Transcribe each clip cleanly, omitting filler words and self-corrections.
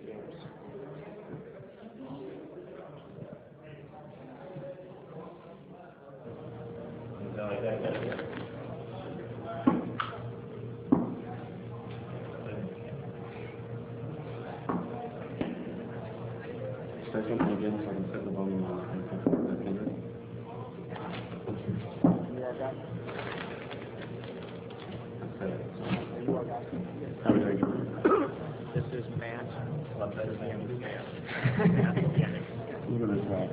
games. Second again, so I can set the volume on. How are you doing? This is Matt. Look at this guy.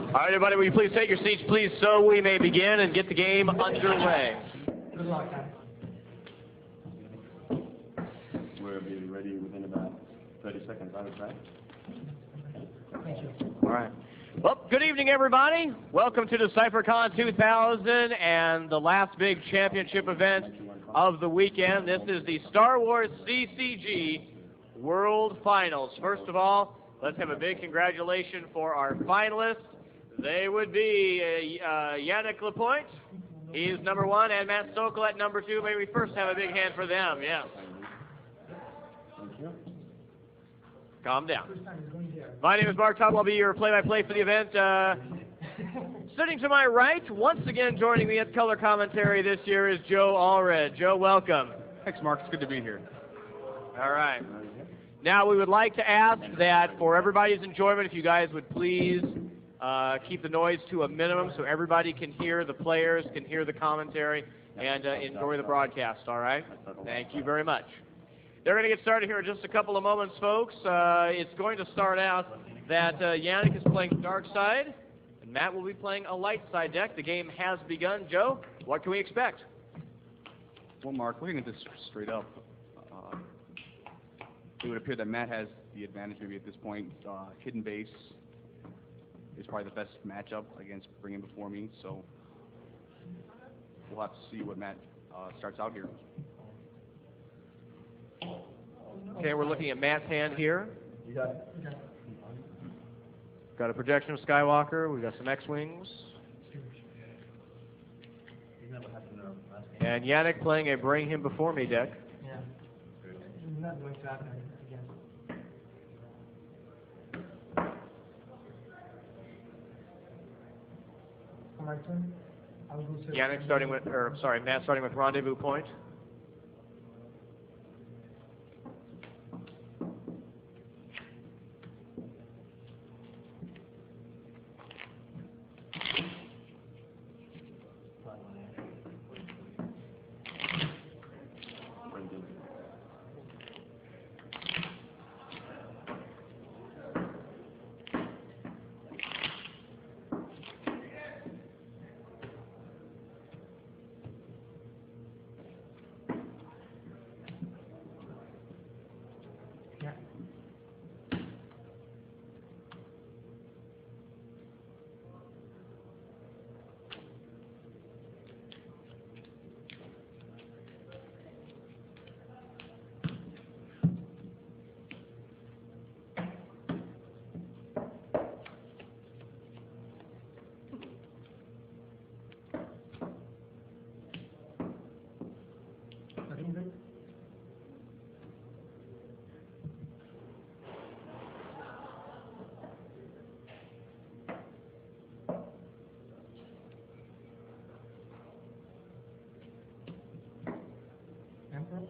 All right, everybody, will you please take your seats, please, so we may begin and get the game underway. Good luck, guys. We'll be ready within about 30 seconds, I would say. Thank you. All right. Well, good evening, everybody. Welcome to DecipherCon 2000 and the last big championship event of the weekend. This is the Star Wars CCG World Finals. First of all, let's have a big congratulations for our finalists. They would be Yannick Lapointe. He's number 1, and Matt Sokol at number 2. May we first have a big hand for them, yes. Thank you. Calm down. First time is going there. My name is Mark Tuttle. I'll be your play-by-play for the event. Sitting to my right, once again joining me at color commentary this year is Joe Allred. Joe, welcome. Thanks, Mark. It's good to be here. All right. Now, we would like to ask that for everybody's enjoyment, if you guys would please keep the noise to a minimum so everybody can hear, the players can hear the commentary, and enjoy the broadcast, all right? Thank you very much. They're going to get started here in just a couple of moments, folks. It's going to start out that Yannick is playing dark side, and Matt will be playing a light side deck. The game has begun. Joe, what can we expect? Well, Mark, looking at this straight up, it would appear that Matt has the advantage maybe at this point. Hidden base is probably the best matchup against Bring Him Before Me, so we'll have to see what Matt starts out here. Okay, we're looking at Matt's hand here. You got it. Okay. Got a projection of Skywalker. We've got some X-Wings. And Yannick playing a Bring Him Before Me deck. Yeah. It's not going to happen again. For my turn, I'll go to... Yannick starting with, or sorry, Matt starting with Rendezvous Point. Yeah. Looking good? Emperor?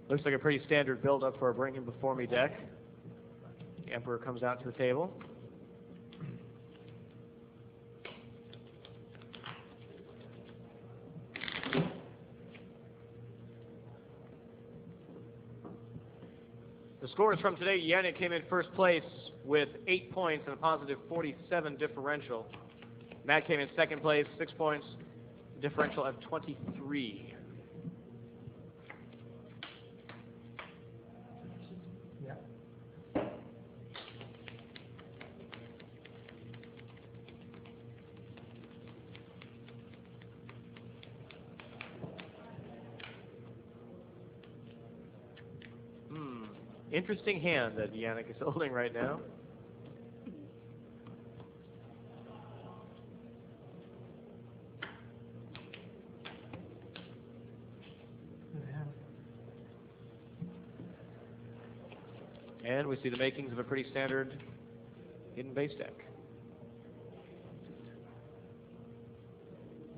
Looks like a pretty standard build-up for a Bring Him Before Me deck. The Emperor comes out to the table. The scores from today, Yannick came in first place with 8 points and a positive 47 differential. Matt came in second place, 6 points, differential of 23. Yeah. Interesting hand that Yannick is holding right now. And we see the makings of a pretty standard hidden base deck.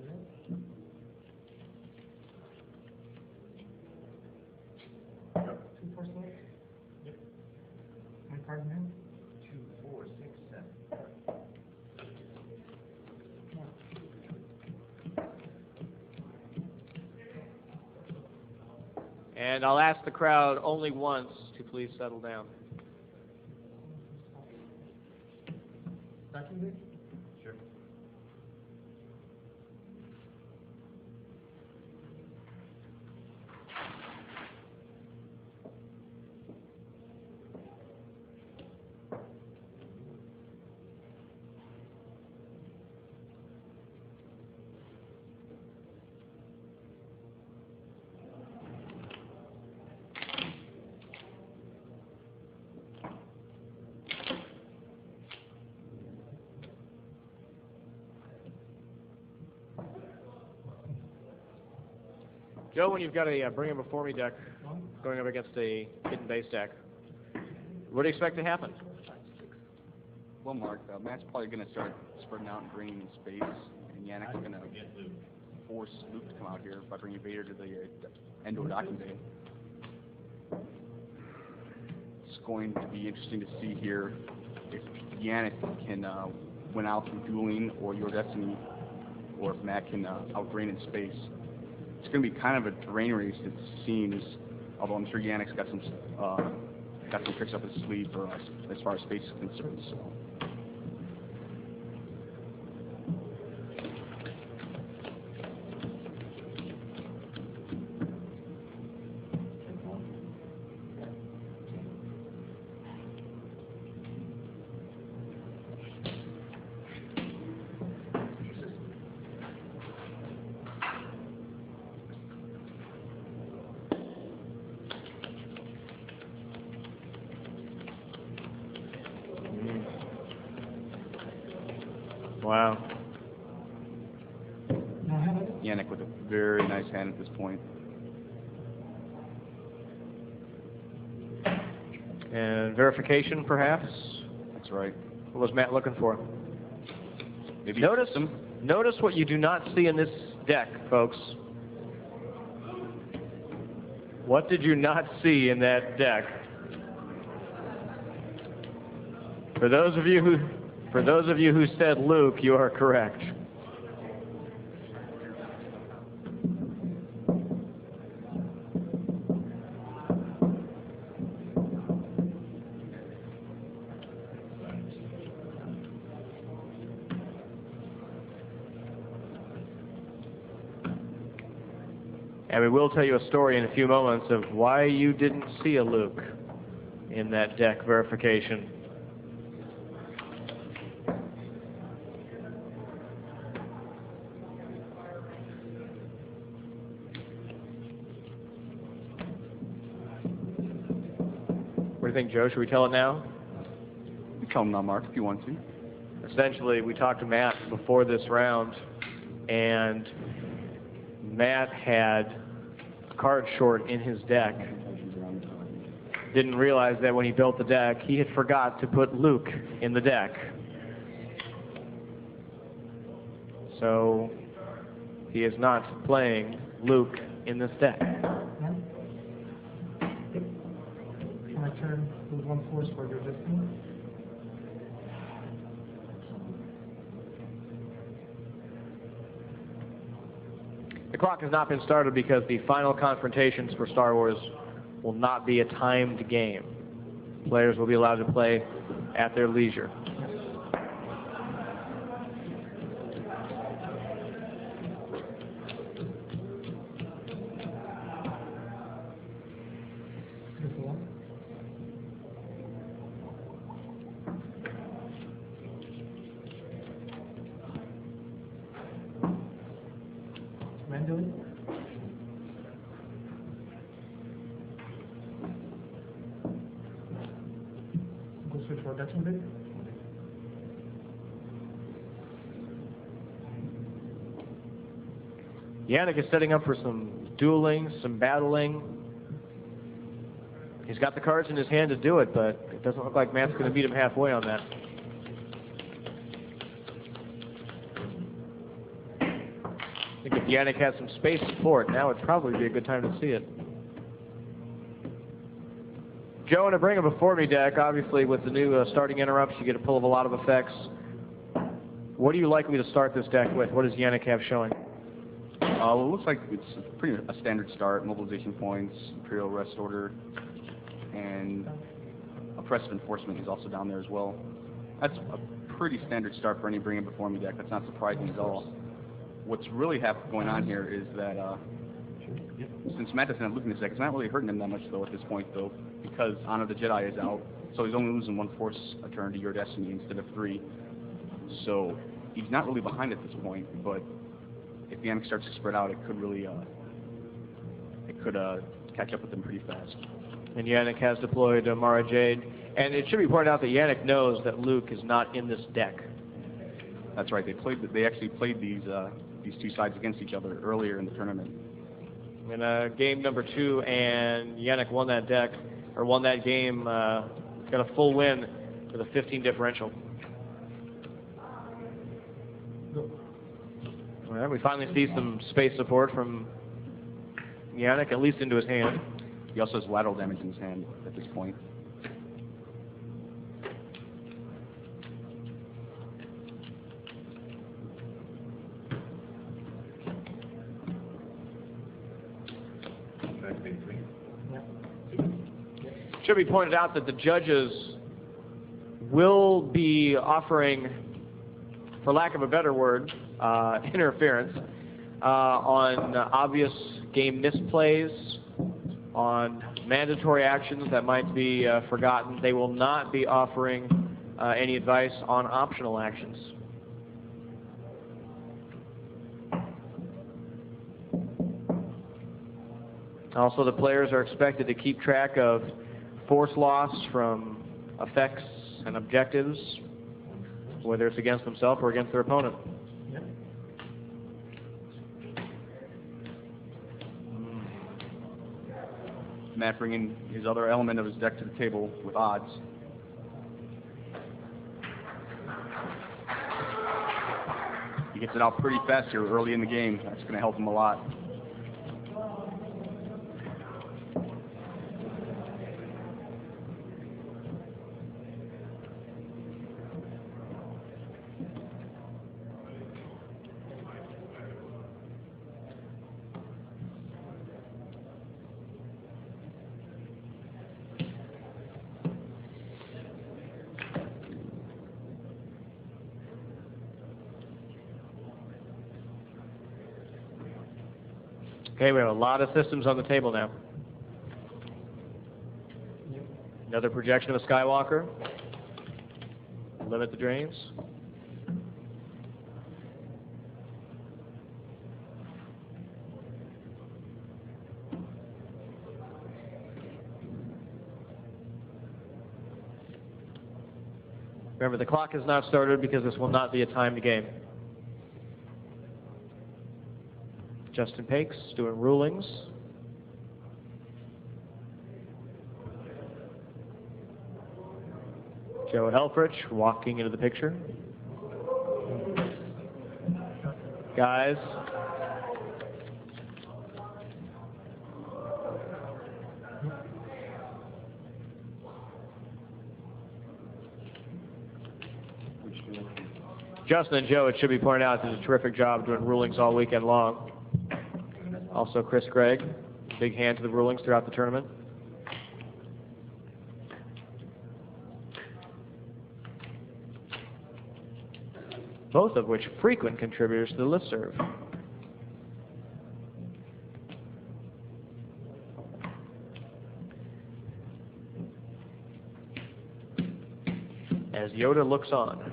Yeah. 2, 4, select. Yep. My card in hand. 2, 4, 6, 7. And I'll ask the crowd only once to please settle down. Backing deck. Sure. Joe, when you've got a Bring 'Em Before Me deck going up against a hidden base deck, what do you expect to happen? Well, Mark, Matt's probably going to start spreading out and bringing in space, and Yannick's going to force Luke to come out here by bringing Vader to the Endo docking bay. It's going to be interesting to see here if Yannick can win out through dueling or Your Destiny, or if Matt can outdrain in space. It's going to be kind of a terrain race, it seems, although I'm sure Yannick's got some tricks up his sleeve for us as far as space is concerned. So. Wow. No hand on it. Yannick with a very nice hand at this point. And verification, perhaps? That's right. What was Matt looking for? Maybe Notice some. Notice what you do not see in this deck, folks. What did you not see in that deck? For those of you who said Luke, you are correct. And we will tell you a story in a few moments of why you didn't see a Luke in that deck verification. What do you think, Joe? Should we tell it now? You tell him now, Mark, if you want to. Essentially, we talked to Matt before this round, and Matt had a card short in his deck. Didn't realize that when he built the deck, he had forgot to put Luke in the deck. So he is not playing Luke in this deck. None. Yep. My turn. Lose 1 force for Your Destiny. The clock has not been started because the final confrontations for Star Wars will not be a timed game. Players will be allowed to play at their leisure. Randomly. Go switch for that one bit. Yannick is setting up for some dueling, some battling. He's got the cards in his hand to do it, but it doesn't look like Matt's going to meet him halfway on that. I think if Yannick had some space support, now would probably be a good time to see it. Joe, in a Bring 'Em Before Me deck, obviously with the new starting interrupts, you get a pull of a lot of effects. What are you likely to start this deck with? What does Yannick have showing? Well, it looks like it's pretty a standard start, mobilization points, Imperial Rest Order, and Oppressive Enforcement is also down there as well. That's a pretty standard start for any Bring 'Em Before Me deck. That's not surprising at all. What's really going on here is that since Matt doesn't have Luke in his deck, it's not really hurting him that much though at this point though, because Honor the Jedi is out, so he's only losing 1 force a turn to Your Destiny instead of 3. So he's not really behind at this point, but if Yannick starts to spread out, it could really catch up with him pretty fast. And Yannick has deployed Mara Jade, and it should be pointed out that Yannick knows that Luke is not in this deck. That's right. They actually played these two sides against each other earlier in the tournament. In game number 2, and Yannick won that deck, or won that game, got a full win with a 15 differential. All right, we finally see some space support from Yannick, at least into his hand. He also has lateral damage in his hand at this point. Should be pointed out that the judges will be offering, for lack of a better word, interference on obvious game misplays, on mandatory actions that might be forgotten. They will not be offering any advice on optional actions. Also, the players are expected to keep track of force loss from effects and objectives, whether it's against themselves or against their opponent. Yep. Matt bringing his other element of his deck to the table with odds. He gets it out pretty fast here early in the game. That's going to help him a lot. Okay, we have a lot of systems on the table now. Another projection of a Skywalker. Limit the drains. Remember, the clock has not started because this will not be a timed game. Justin Pakes doing rulings. Joe Helfrich walking into the picture. Guys. Justin and Joe, it should be pointed out, did a terrific job doing rulings all weekend long. Also Chris Gregg, big hand to the rulings throughout the tournament. Both of which frequent contributors to the listserv. As Yoda looks on.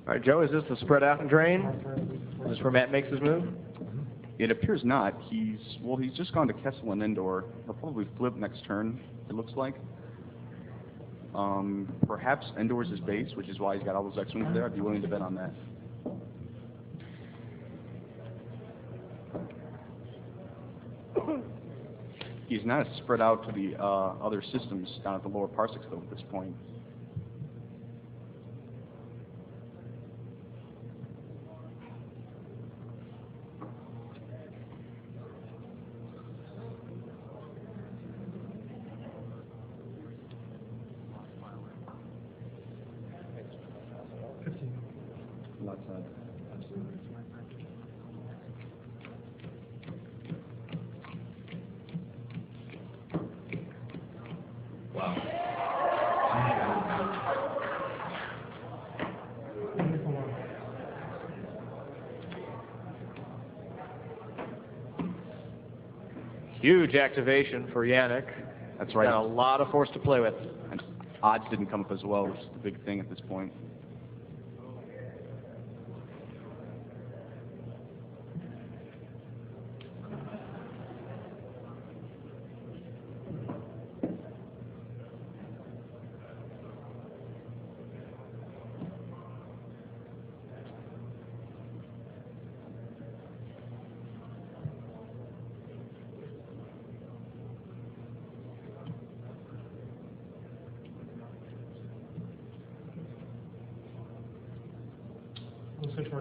All right, Joe, is this the spread out and drain? Is this where Matt makes his move? It appears not. He's just gone to Kessel and Indoor. He'll probably flip next turn, it looks like. Perhaps Indoor's his base, which is why he's got all those X-Wings there. I'd be willing to bet on that. He's not spread out to the other systems down at the lower parsecs, though, at this point. Left side. Huge activation for Yannick. That's right. Got a lot of force to play with. And odds didn't come up as well, which is the big thing at this point.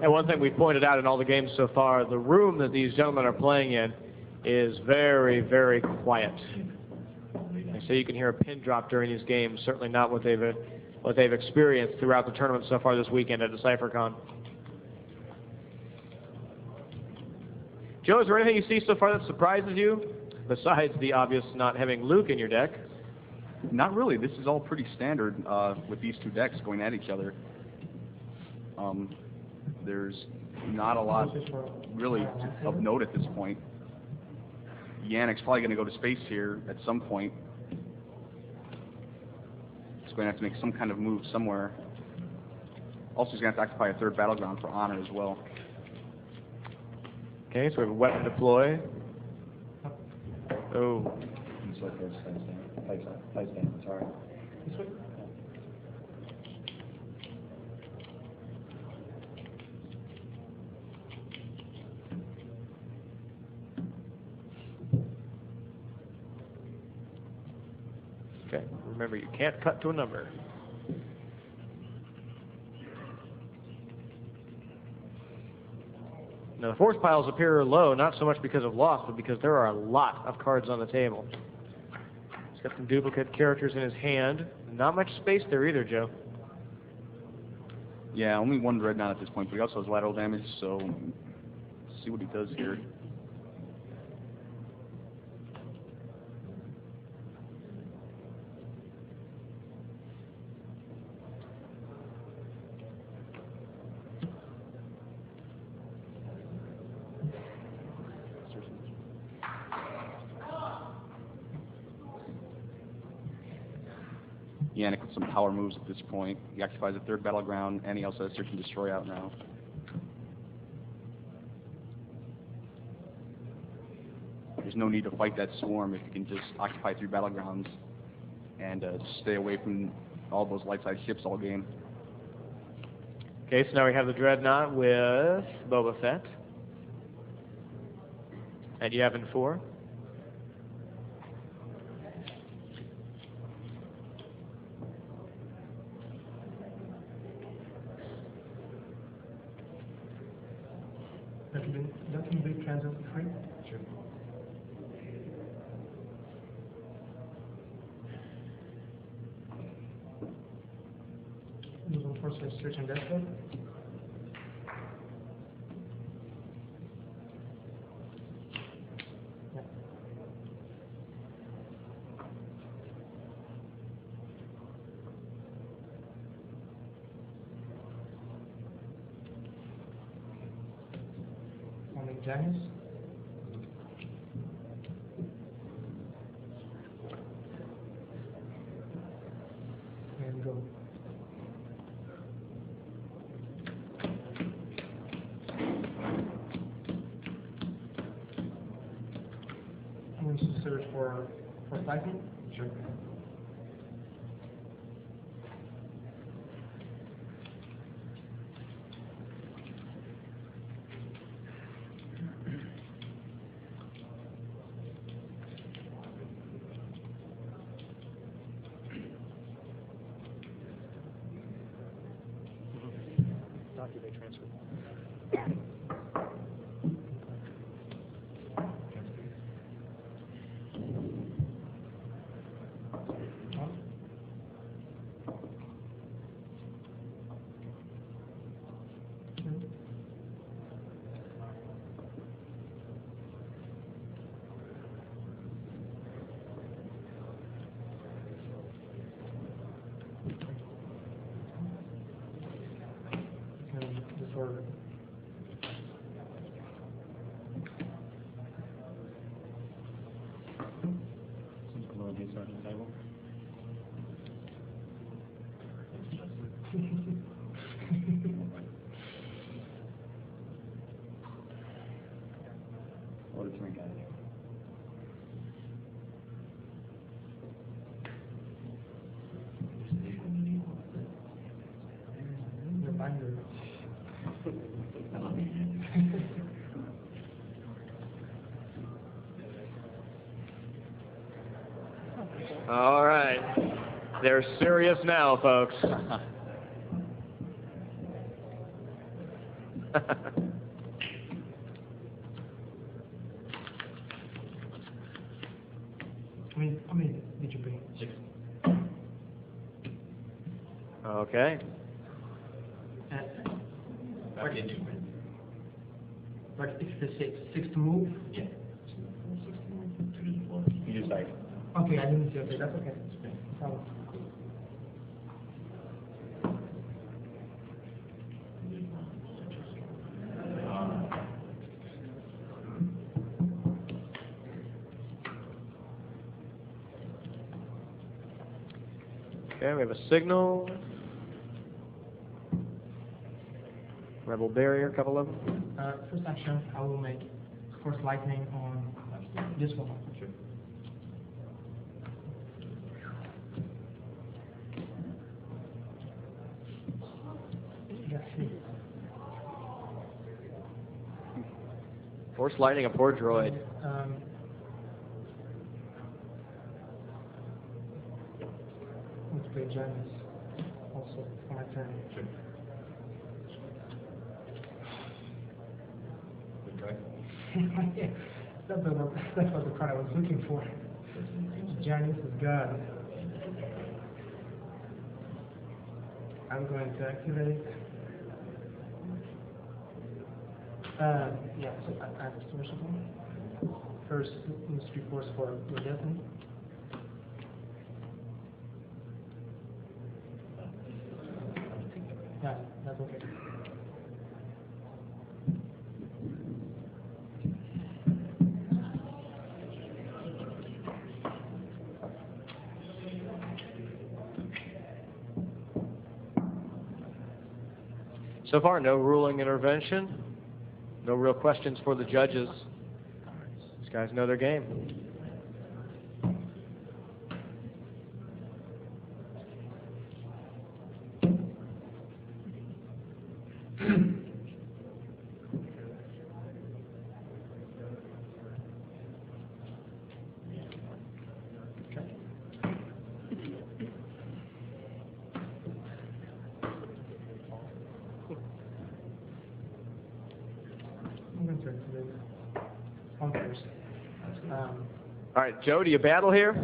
And one thing we pointed out in all the games so far, the room that these gentlemen are playing in is very, very quiet. And so you can hear a pin drop during these games, certainly not what they've experienced throughout the tournament so far this weekend at DecipherCon. Joe, is there anything you see so far that surprises you, besides the obvious not having Luke in your deck? Not really. This is all pretty standard with these two decks going at each other. There's not a lot really of note at this point. Yannick's probably going to go to space here at some point. He's going to have to make some kind of move somewhere. Also, he's going to have to occupy a third battleground for honor as well. Okay, so we have a weapon deploy. Oh. It's like this, face down, sorry. This way? Okay, remember you can't cut to a number. Now the force piles appear low, not so much because of loss, but because there are a lot of cards on the table. He's got some duplicate characters in his hand. Not much space there either, Joe. Yeah, only one dreadnought at this point, but he also has lateral damage, so let's see what he does here. Yannick with some power moves at this point. He occupies a third battleground, and he also has Search and Destroy out now. There's no need to fight that swarm if you can just occupy 3 battlegrounds and just stay away from all those light-side ships all game. Okay, so now we have the Dreadnought with Boba Fett. And Yavin 4. That can be transit free? Sure. Moving first for search and desktop. Yeah. Morning, Janice. And go. Force lightning? Sure. Disorder. Below the inside of the table. What a drink out of here. Reminder. All right. They're serious now, folks. I mean, did you bring 6? Okay. What did you bring? But it's the 6 to move? Yeah. You just like, Okay, I didn't see. Okay, that's okay. Oh. Okay, we have a signal. Rebel barrier, a couple of them. First action, I will make Force lightning on this one. Sure. Let's see. Force lightning a poor droid. Let's play Janus also for my turn. sure. Good try. That's what the card I was looking for. Janus is good. I'm going to activate. Yeah, so I have a source of them. First, use 3 force for your destiny. Yeah, that's okay. So far, no ruling intervention. No real questions for the judges. These guys know their game. I'm going to activate one first. All right, Joe, do you battle here?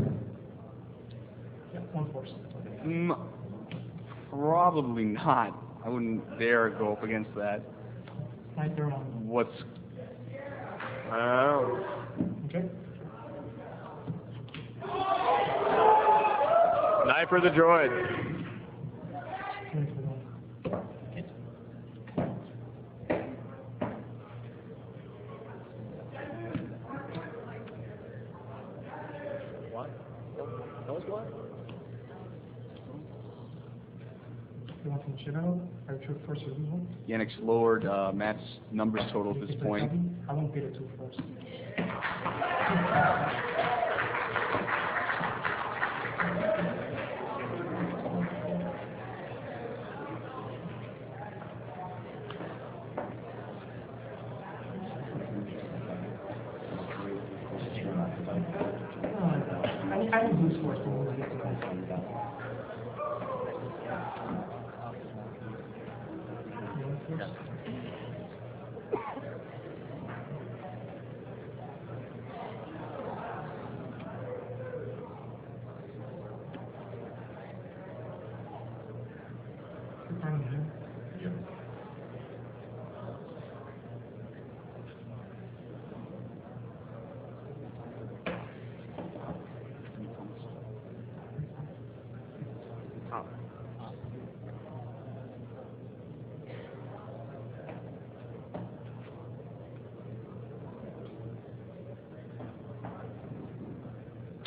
Yeah, 1 force. Probably not. I wouldn't dare go up against that. Sniper on. What's Oh. Okay. Sniper the droid. What? That was what? You want some shadow? I choose first removal. Yannick's lowered Matt's numbers total at this point. I won't get it 2 first. I will lose force when we get to that.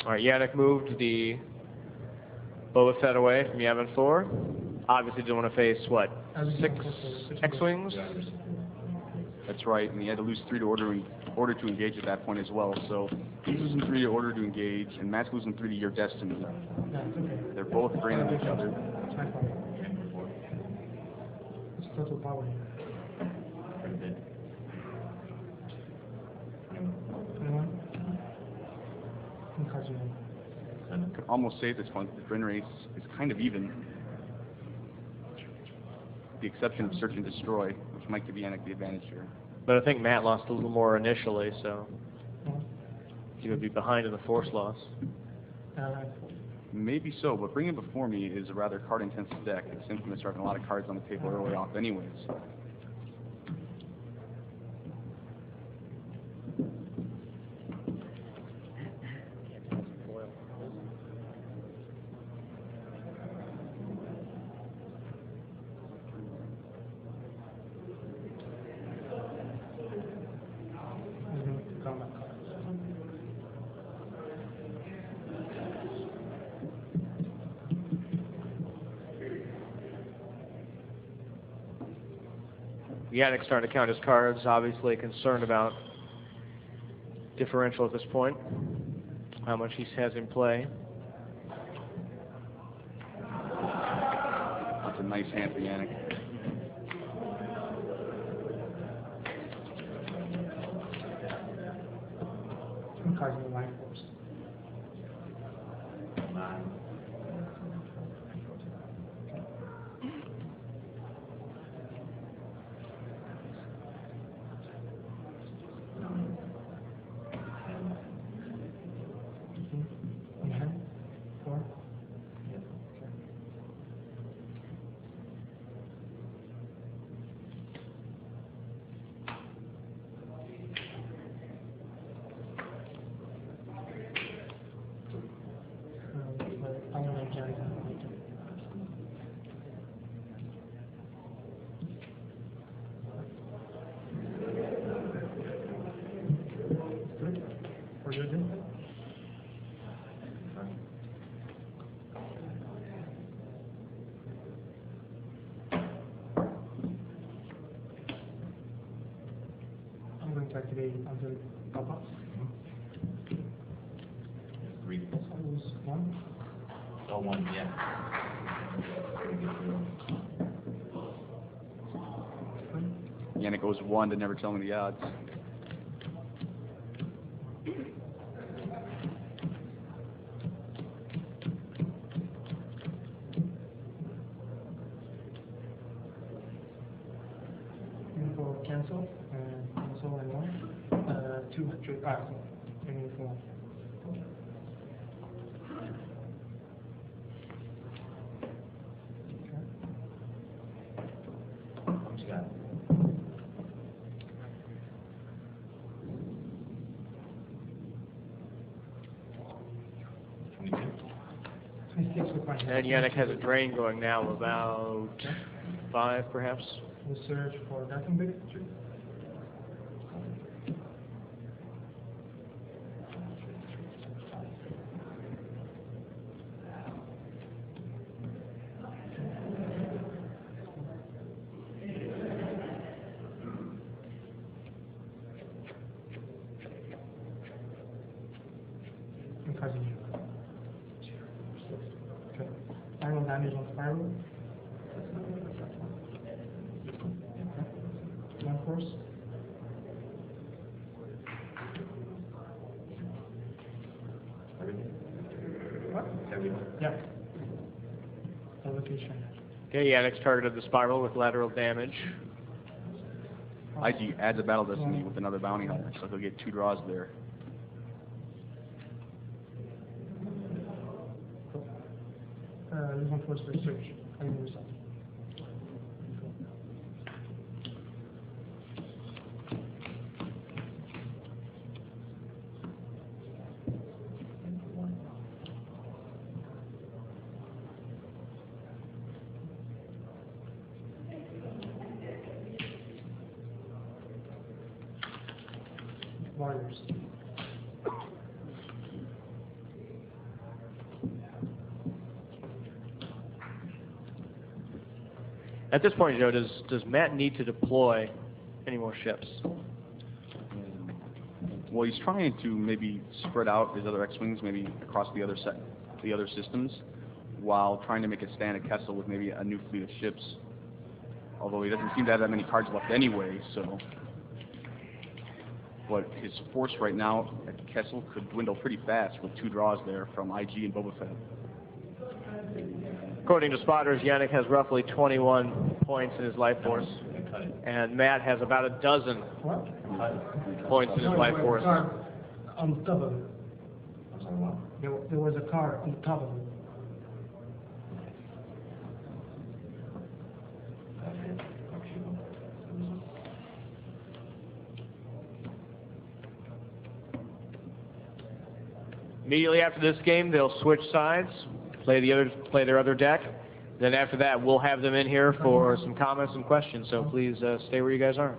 All right, Yannick moved the Boba Fett away from Yavin 4. Obviously didn't want to face, what, 6 X-Wings? That's right, and he had to lose 3 to order to engage at that point as well. So he's losing 3 to order to engage, and Matt's losing 3 to your destiny. They're both draining each other. It's my fault. It's total power. Could almost say at this point the drain race is kind of even. With the exception of search and destroy, which might give Yannick the advantage here. But I think Matt lost a little more initially, so he would be behind in the force loss. Maybe so, but Bring It Before Me is a rather card-intensive deck. It's infamous for having a lot of cards on the table early off anyways. Yannick's starting to count his cards, obviously concerned about differential at this point, how much he has in play. That's a nice hand for Yannick. Cards in the line force. I'm going to activate until it pop-ups. Three. So I lose 1. Oh, 1, yeah. Yannick goes 1 to never tell me the odds. Info cancel, cancel and 1. 200, and 4. What you got? And Yannick has a drain going now of about 5, perhaps. We'll search for Darkenbig. Okay. Final damage on spiral. 1 force. Everything? Yeah. The location. Okay, Yannick's targeted the spiral with lateral damage. IG adds a battle destiny with another bounty hunter, so he'll get 2 draws there. Lose 1 force for search. I mean, result. Warriors. At this point, Joe, does Matt need to deploy any more ships? Well, he's trying to maybe spread out his other X-Wings, maybe across the other systems, while trying to make a stand at Kessel with maybe a new fleet of ships. Although he doesn't seem to have that many cards left anyway, so. But his force right now at Kessel could dwindle pretty fast with 2 draws there from IG and Boba Fett. According to spotters, Yannick has roughly 21 points in his life force, and Matt has about a dozen points in his life force. On the top of it. There was a car on the top of it. Immediately after this game, they'll switch sides, play their other deck. Then after that, we'll have them in here for some comments and questions. So please stay where you guys are.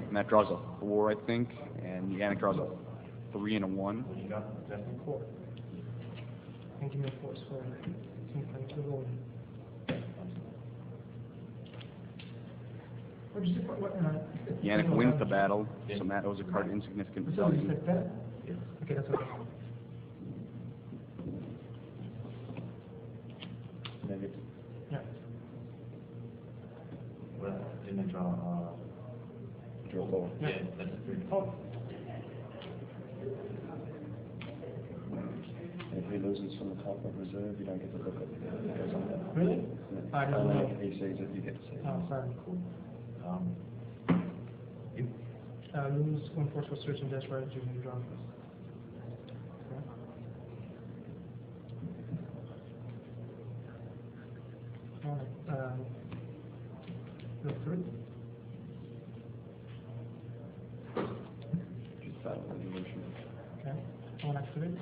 Matt draws a 4, I think, and Yannick draws a 3 and a 1. 4. And give me a force for it. Yannick wins the battle, so Matt owes a card insignificant value. Okay, that's okay. Yeah. Well, didn't I draw Yeah, that's pretty cool. If he loses from the top of reserve, you don't get to look at it. Really? I don't know. If he sees it, you get to see it. Oh, sorry. Cool. Lose 1 force for search and dash right to him draw. Alright, look 3. Just battle resolution. Okay, I want to activate.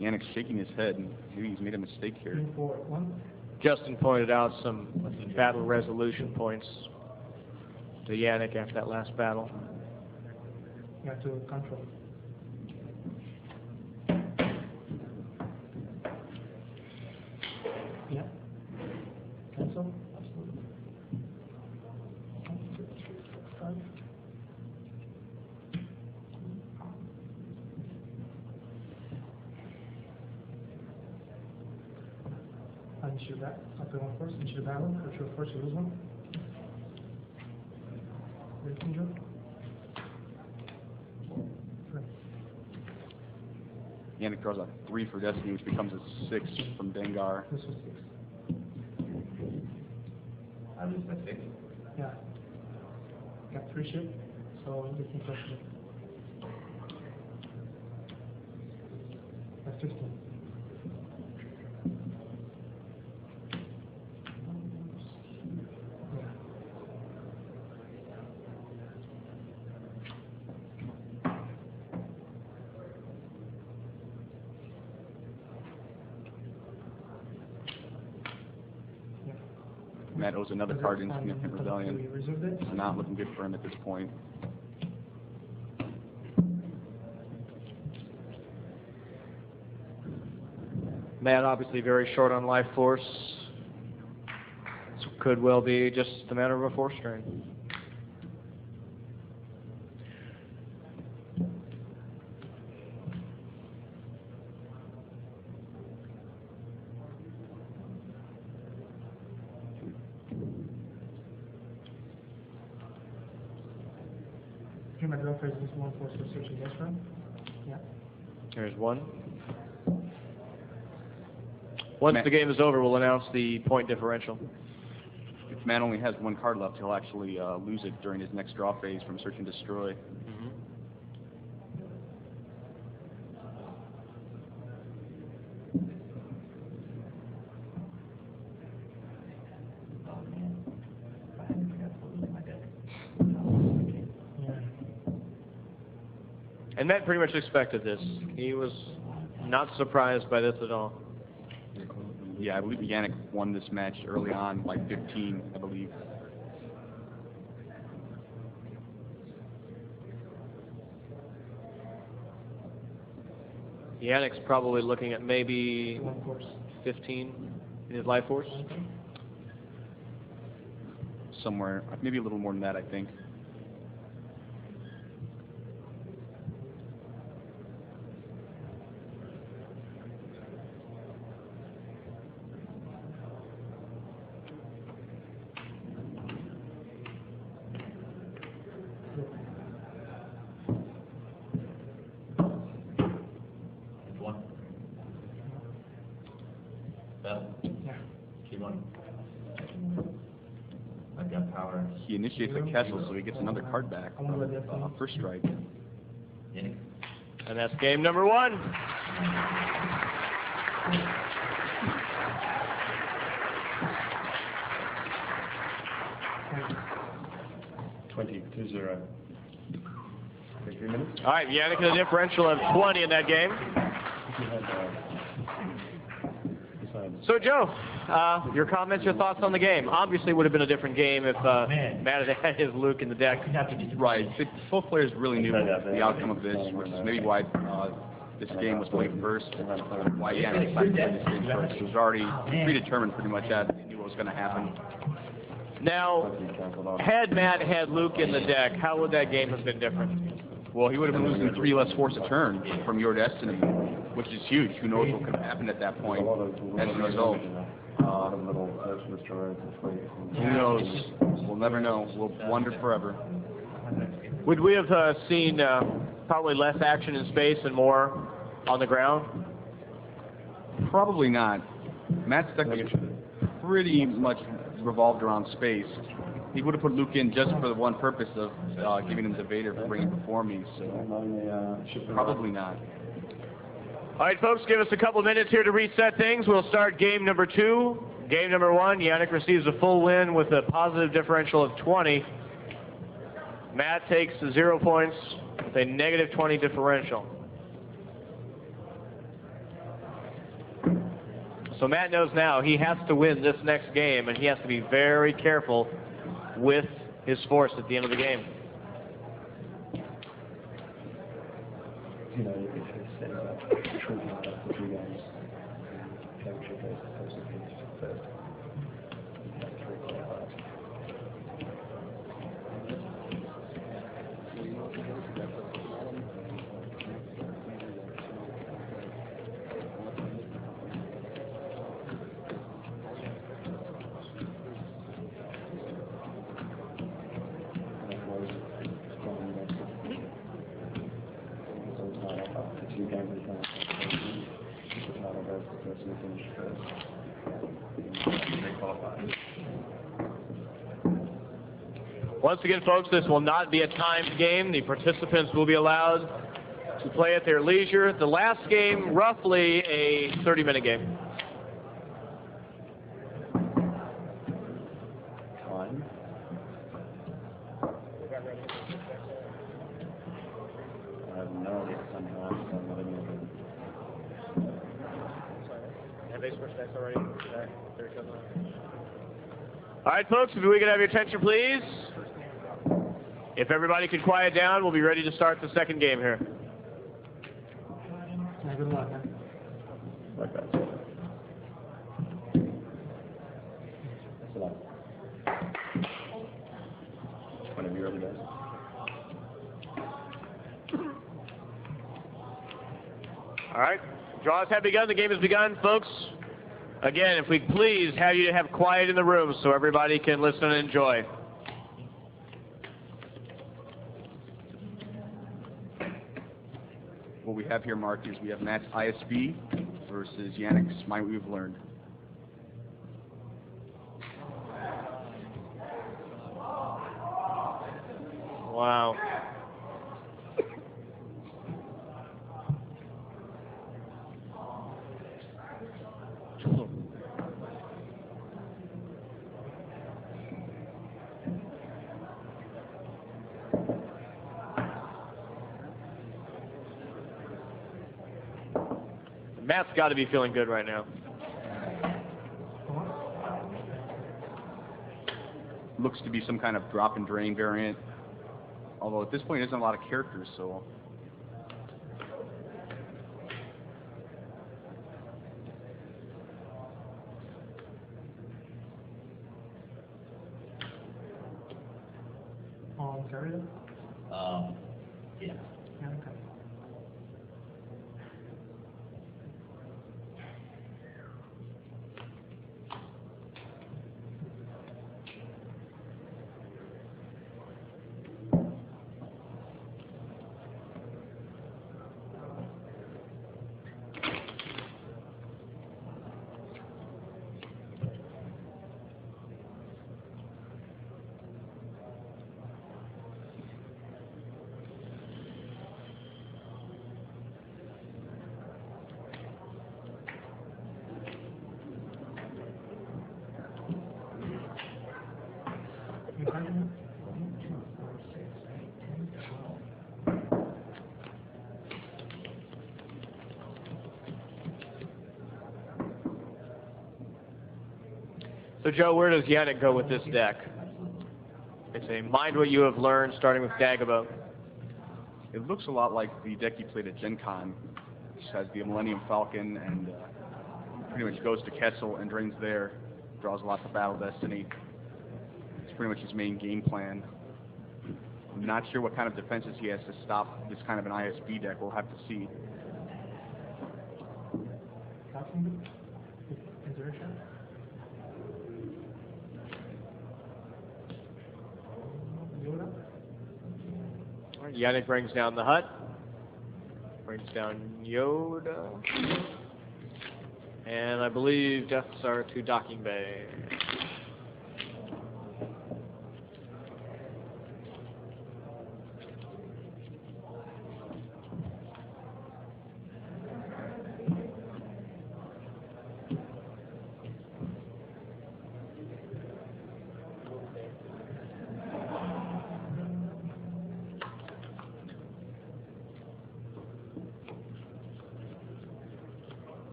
Yannick's shaking his head, and maybe he's made a mistake here. 3, 4, 1. Justin pointed out some battle resolution points to Yannick after that last battle. You have to control. Yeah. Cancel. Absolutely. 1, 2, 3, 4, 5. Issue that. I'll put 1 force. Issue the battle. Virtual force. You lose 1. Where can you go? 3. Yannick draws a 3 for Destiny, which becomes a 6 from Dengar. This was 6. I lose by 6. Yeah. Got 3 ship, so you can push it. That's 15. Matt owes another card insignificant rebellion. It's not looking good for him at this point. Matt obviously very short on life force. This could well be just a matter of a force drain. My draw phase is 1 force for searching this room. Yeah. There's one. Once the game is over, we'll announce the point differential. If Matt only has one card left, he'll actually lose it during his next draw phase from Search and Destroy. And Matt pretty much expected this. He was not surprised by this at all. Yeah, I believe Yannick won this match early on, like 15, I believe. Yannick's probably looking at maybe 1 force. 15 in his life force. Somewhere, maybe a little more than that, I think. He initiates a castle, so he gets another card back. First strike. And that's game number 1. $20-0. 3 minutes. All right, Yannick has a differential of 20 in that game. So, Joe, your comments, your thoughts on the game? Obviously, it would have been a different game if Matt had had his Luke in the deck. Right. Both players really knew the outcome of this, which is maybe why this game was played first. Why Yannick decided to play this game first. It was already predetermined pretty much that he knew what was going to happen. Now, had Matt had Luke in the deck, how would that game have been different? Well, he would have been losing 3 less force a turn from your destiny, which is huge. Who knows what could have happened at that point as a result. Who knows? We'll never know. We'll wonder forever. Would we have seen probably less action in space and more on the ground? Probably not. Matt's deck was pretty much revolved around space. He would have put Luke in just for the one purpose of giving him the Vader for bringing before me, so probably not. All right, folks, give us a couple minutes here to reset things. We'll start game number 2. Game number 1, Yannick receives a full win with a positive differential of 20. Matt takes 0 points with a negative 20 differential. So Matt knows now he has to win this next game, and he has to be very careful with his force at the end of the game. You know, you could say about shrinking out after 2 games. Championship phase, personal phase first. Once again, folks, this will not be a timed game. The participants will be allowed to play at their leisure. The last game, roughly a 30-minute game. Time. I have no idea somehow. I'm not even looking. Have they switched decks already? All right, folks, if we could have your attention, please. If everybody could quiet down, we'll be ready to start the second game here. Yeah, good luck, huh? Like that. That's a lot. Whenever you're ready, guys. All right, draws have begun. The game has begun, folks. Again, if we could please have you to have quiet in the room so everybody can listen and enjoy. what we have here marked is we have Matt's ISB versus Yannick's Mind What We've Learned. Wow. Matt's got to be feeling good right now. Looks to be some kind of drop and drain variant, although at this point it isn't a lot of characters, so. Area? Yeah. Yeah, okay. So, Joe, where does Yannick go with this deck? It's a Mind What You Have Learned, starting with Dagobah. It looks a lot like the deck he played at Gen Con, which has the Millennium Falcon and pretty much goes to Kessel and drains there, draws lots of Battle Destiny. It's pretty much his main game plan. I'm not sure what kind of defenses he has to stop this kind of an ISB deck. We'll have to see. Yannick brings down the hut, brings down Yoda, and I believe deaths are to Docking Bay.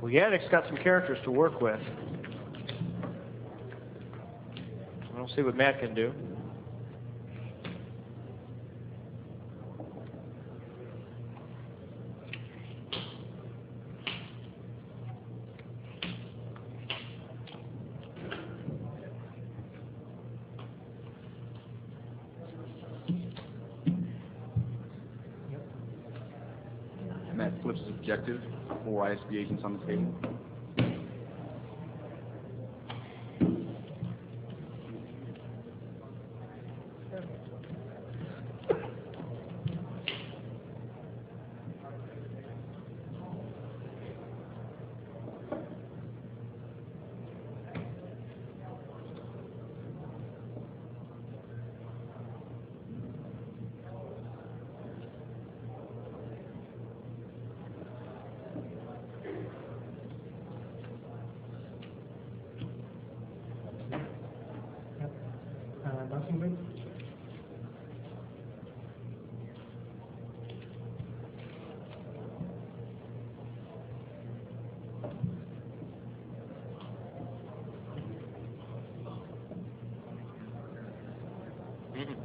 Well, Yannick's got some characters to work with. We'll see what Matt can do. Matt flips his objective. 4 ISB agents on the table. Mhm.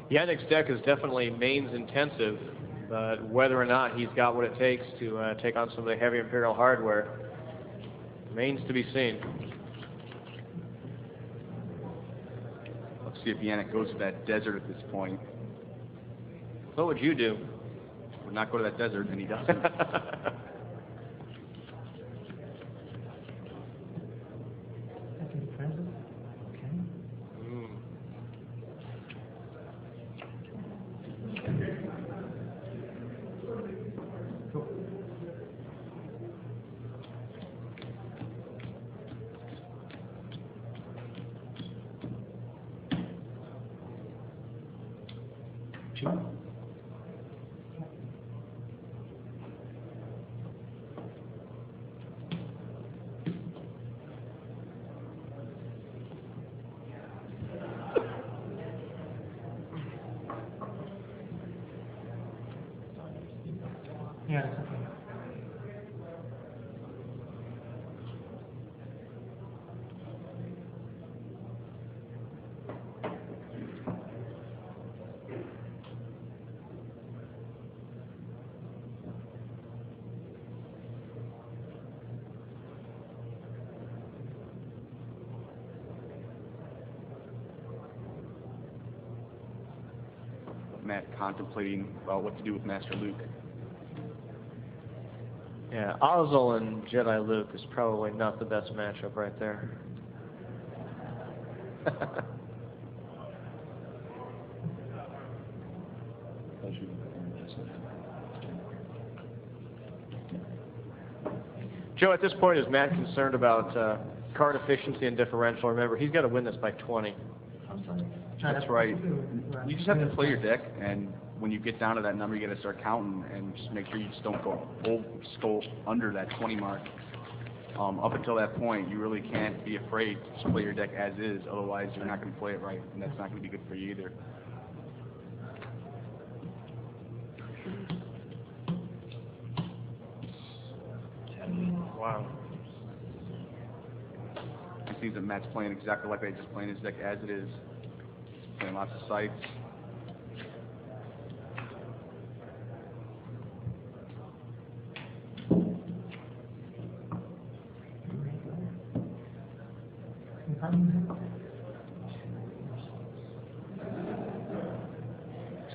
Yannick's deck is definitely mains intensive, but whether or not he's got what it takes to take on some of the heavy Imperial hardware remains to be seen. Let's see if Yannick goes to that desert at this point. What would you do? Would not go to that desert, and he doesn't. Second transit. Okay. Mm. Go. Two. Yeah, it's okay. Matt contemplating about what to do with Master Luke. Yeah, Ozzel and Jedi Luke is probably not the best matchup right there. Joe, at this point, is Matt concerned about card efficiency and differential? Remember, he's got to win this by 20. I'm sorry. That's right. You just have to play your deck, and when you get down to that number, you got to start counting and just make sure you just don't go under that 20 mark. Up until that point, you really can't be afraid to just play your deck as is. Otherwise, you're not going to play it right, and that's not going to be good for you either. Wow. It seems that Matt's playing exactly like just playing his deck as it is. Playing lots of sites.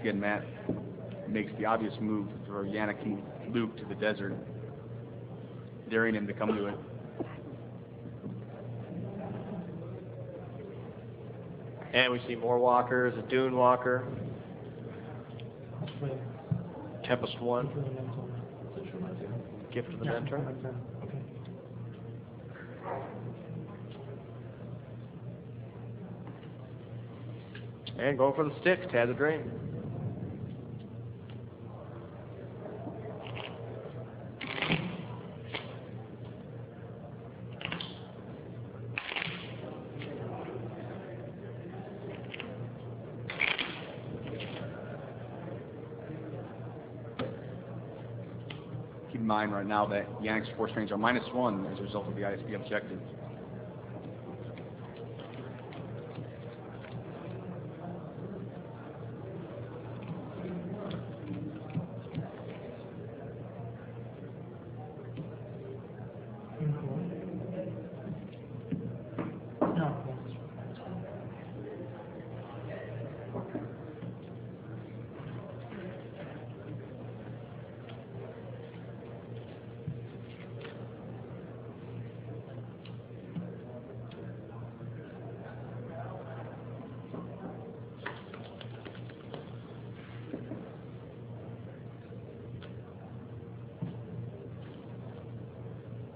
Again, Matt makes the obvious move for Yannick to move Luke to the desert, daring him to come to it. And we see more walkers, a Dune walker, Tempest 1, Gift of the Mentor. Okay. And going for the sticks, Tad the Dream. Keep in mind right now that Yannick's force range are -1 as a result of the ISB objective.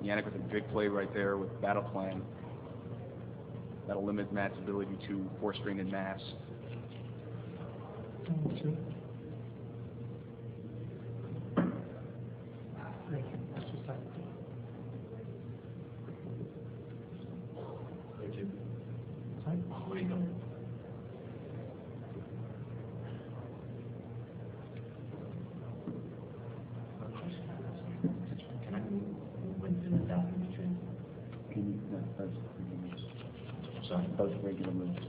Yannick with a big play right there with Battle Plan. That'll limit Matt's ability to force drain in mass. 2. 3. That's just that. 2. Sorry? Where you go? Can I move into the document between? Can you, no, both regular moves. Sorry. Both regular moves.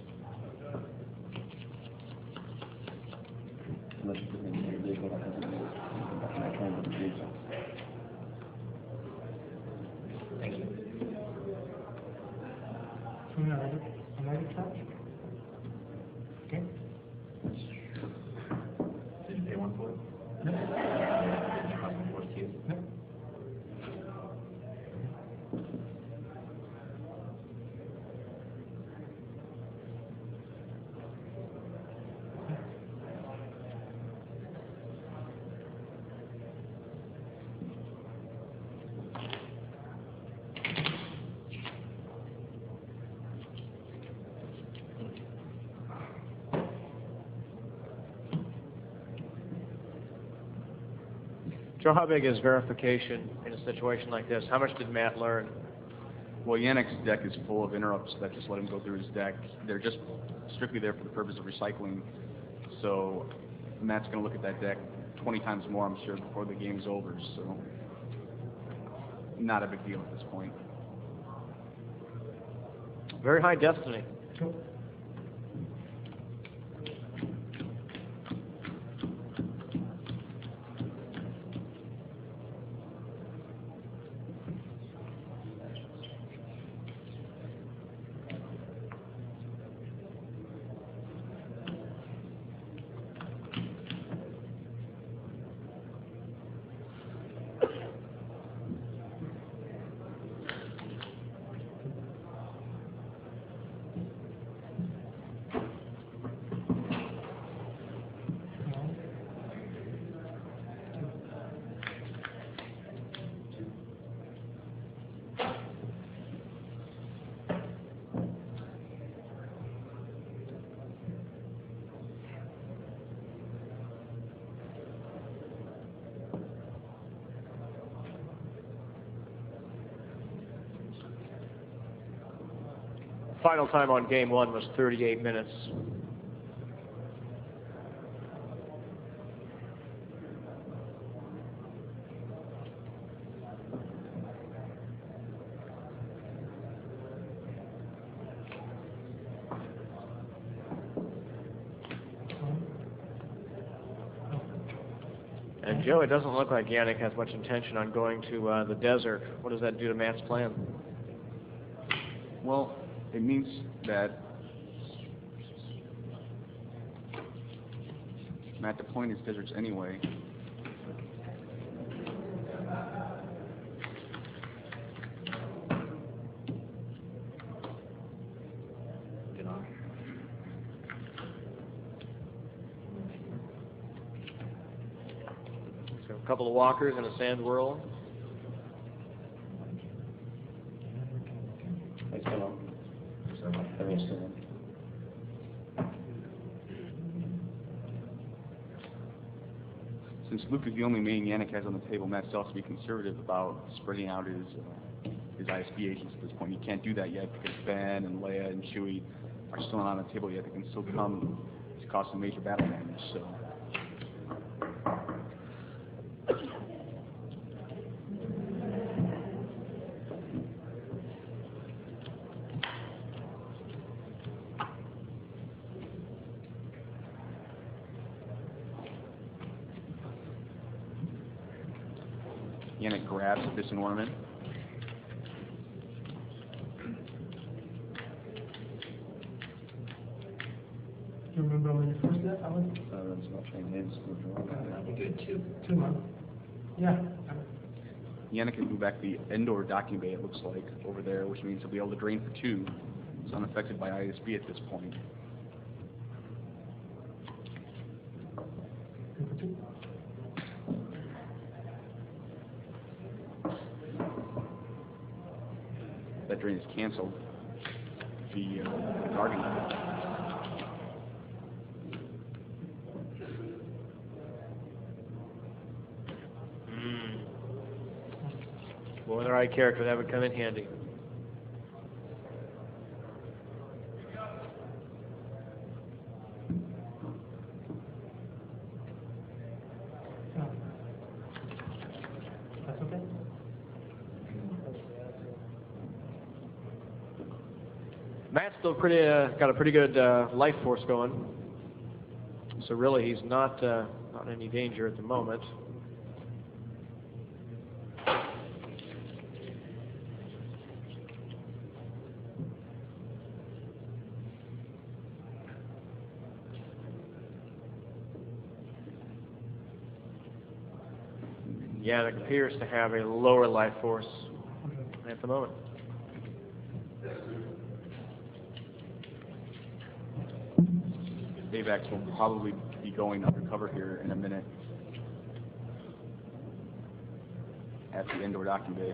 Unless you put me in a vehicle that hasn't moved. And I can with the vehicle. Thank you. I'm ready to charge. Okay. Did you pay one for it? No. Did you cost one for it too? No. Joe, how big is verification in a situation like this? How much did Matt learn? Well, Yannick's deck is full of interrupts that just let him go through his deck. They're just strictly there for the purpose of recycling. So Matt's going to look at that deck 20 times more, I'm sure, before the game's over. So not a big deal at this point. Very high destiny. Go. Final time on game 1 was 38 minutes. And Joe, it doesn't look like Yannick has much intention on going to the desert. What does that do to Matt's plan? Well, it means that Matt Lapointe is deserts anyway. Get on. So a couple of walkers and a sand whirl. It's still on. They're all still on. Since Luke is the only main Yannick has on the table, Matt still has to be conservative about spreading out his ISB agents at this point. He can't do that yet because Ben and Leia and Chewie are still not on the table yet. They can still come to cause some major battle damage. So. Yannick grabs at this ornament. Do you remember when you first did, Alan? It's not changing hands. We're good too. 2 months. Yeah. Yannick can move back the indoor docking bay, it looks like, over there, which means he'll be able to drain for 2. It's unaffected by ISB at this point. That drain is canceled. be guarding them. Well, the right character, that would come in handy. That's okay? Matt's still pretty got a pretty good life force going, so really he's not in any danger at the moment. Yannick appears to have a lower life force at the moment. Bayvax will probably be going undercover here in a minute at the indoor docking bay.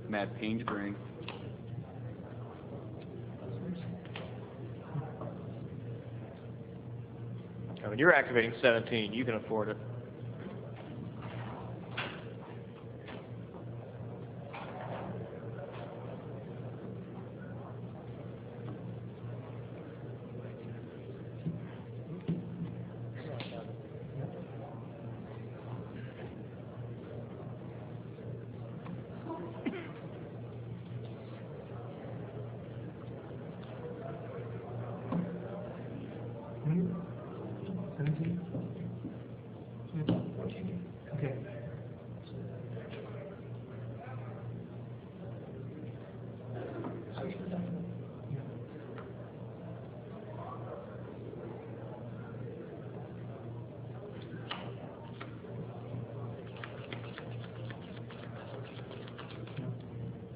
Mad Pain Drain. I mean, you're activating 17. You can afford it. Okay.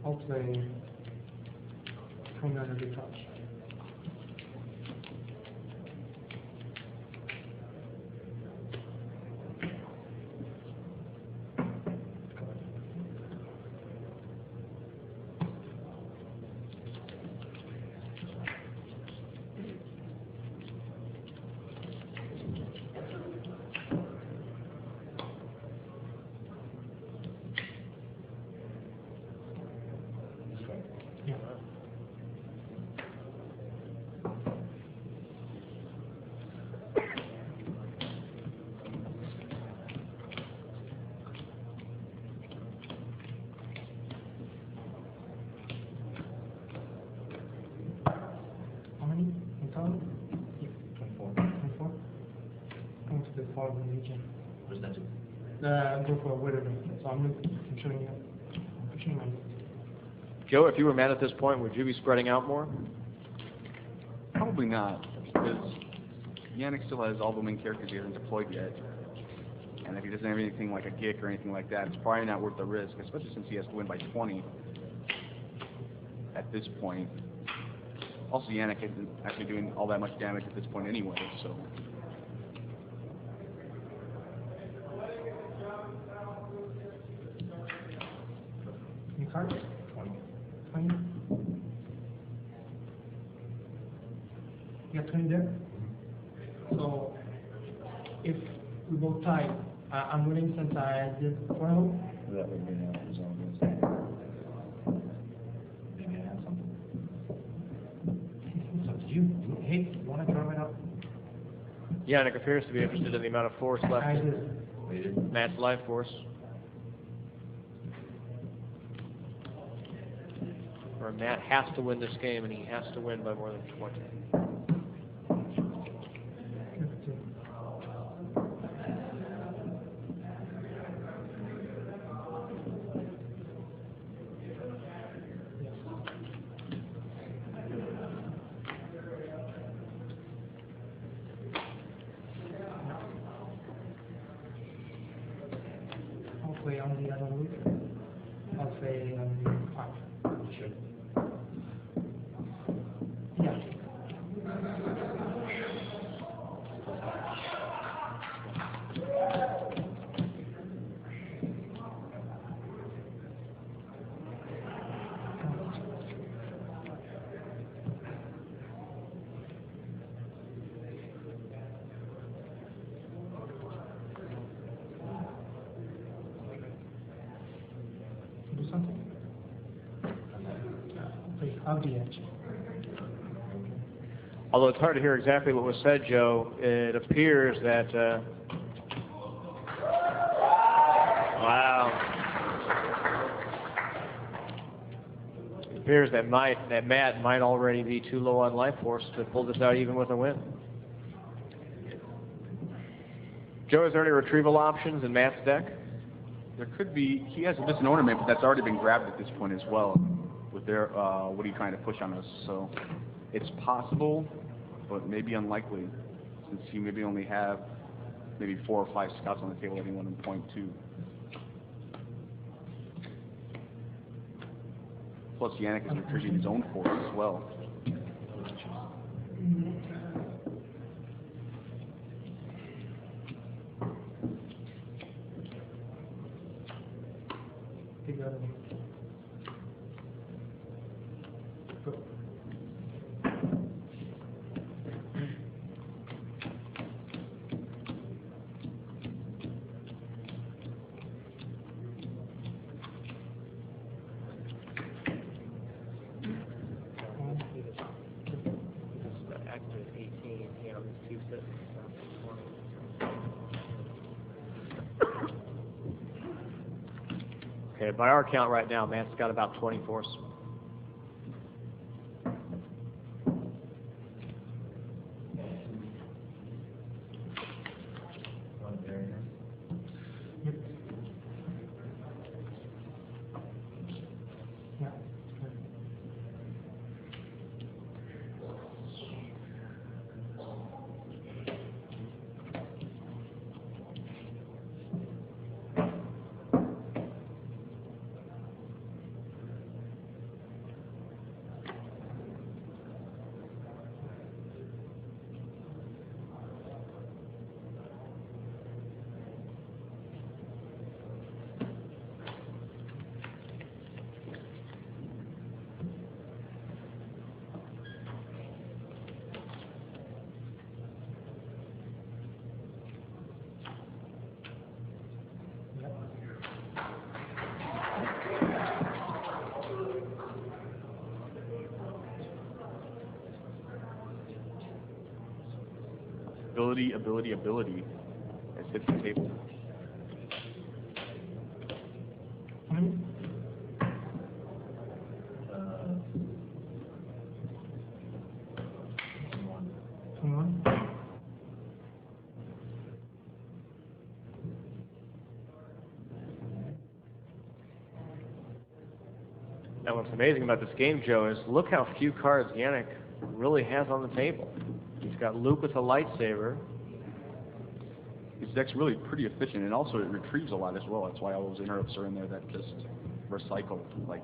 I'll play 29 every touch. Yeah. How many in total? 24. 24? Going to the following region. What does that do? Go for a whatever. So I'm showing you. I'm showing you. Joe, if you were Matt at this point, would you be spreading out more? Probably not, because Yannick still has all the main characters he hasn't deployed yet. And if he doesn't have anything like a Gick or anything like that, it's probably not worth the risk, especially since he has to win by 20 at this point. Also, Yannick isn't actually doing all that much damage at this point anyway, so... Any cards? 20. 20? You got 20 there? So, if we both tie, I'm winning since I did 4-0. That would be out of zone. Maybe I have something. So did you, hey, you want to draw it up? Yannick appears to be interested in the amount of force left I in did. Waited. Matt's life force. Or Matt has to win this game, and he has to win by more than 20. play on the other week. I'll say 5. Sure. Yeah. Do something. Please, I'll be at you. Although it's hard to hear exactly what was said, Joe, it appears that, wow. It appears that Matt might already be too low on life force to pull this out even with a win. Joe, is there any retrieval options in Matt's deck? There could be. He has a missing ornament, but that's already been grabbed at this point as well. With their what are you trying to push on us? So it's possible, but maybe unlikely, since you maybe only have maybe 4 or 5 scouts on the table at any one point too. Plus, Yannick is retrieving his own force as well. Take the other one. Go. Okay, by our count right now, Matt's got about 20 force. Yep. Yeah. Ability has hit the table. Now, what's amazing about this game, Joe, is look how few cards Yannick really has on the table. He's got Luke with a lightsaber. His deck's really pretty efficient, and also it retrieves a lot as well. That's why all those interrupts are in there that just recycle, like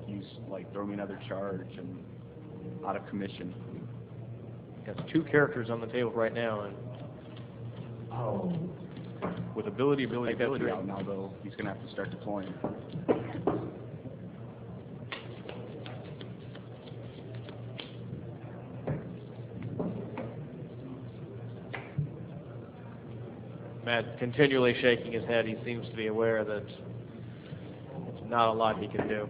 throw me another charge and out of commission. He has 2 characters on the table right now, and with ability out now, though, he's going to have to start deploying. Matt continually shaking his head. He seems to be aware that there's not a lot he can do.